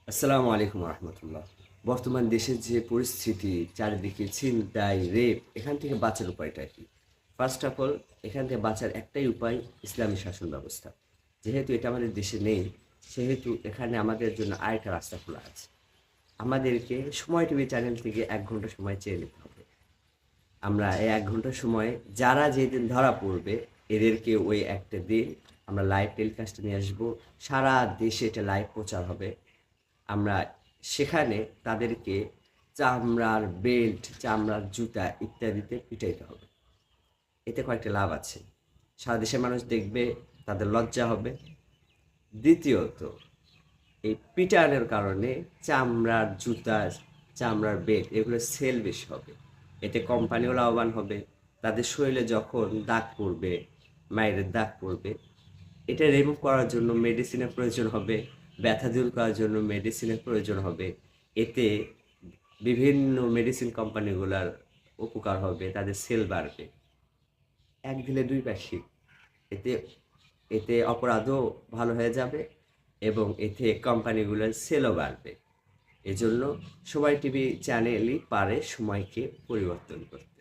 আসসালামু আলাইকুম রহমতুল্লাহ। বর্তমান দেশের যে পরিস্থিতি, চারিদিকে ছিনতাই, রেপ, এখান থেকে বাঁচার উপায়টা কি? ফার্স্ট অফ অল, এখান থেকে বাঁচার একটাই উপায়, ইসলামী শাসন ব্যবস্থা। যেহেতু এটা আমাদের দেশে নেই, সেহেতু এখানে আমাদের জন্য আরেকটা রাস্তা খোলা আছে। আমাদেরকে সময় টিভি চ্যানেল থেকে 1 ঘন্টা সময় চেয়ে নিতে হবে। আমরা এই 1 ঘন্টা সময়ে যারা যেদিন ধরা পড়বে, এদেরকে ওই একটা দিন আমরা লাইভ টেলিকাস্টে নিয়ে আসবো। সারা দেশে এটা লাইভ প্রচার হবে। আমরা সেখানে তাদেরকে চামড়ার বেল্ট, চামড়ার জুতা ইত্যাদিতে পিটাইতে হবে। এতে কয়েকটা লাভ আছে। সারা দেশের মানুষ দেখবে, তাদের লজ্জা হবে। দ্বিতীয়ত, এই পিটানোর কারণে চামড়ার জুতা, চামড়ার বেল্ট এগুলো সেল বেশি হবে। এতে কোম্পানিও লাভবান হবে। তাদের শরীরে যখন দাগ পড়বে, মায়ের দাগ পড়বে, এটা রিমুভ করার জন্য মেডিসিনের প্রয়োজন হবে। ব্যথা দূর করার জন্য মেডিসিনের প্রয়োজন হবে। এতে বিভিন্ন মেডিসিন কোম্পানিগুলার উপকার হবে, তাদের সেল বাড়বে। এক ঢিলে দুই পাখি। এতে এতে অপরাধও ভালো হয়ে যাবে এবং এতে কোম্পানিগুলোর সেলও বাড়বে। এজন্য সময় টিভি চ্যানেলই পারে সময়কে পরিবর্তন করতে।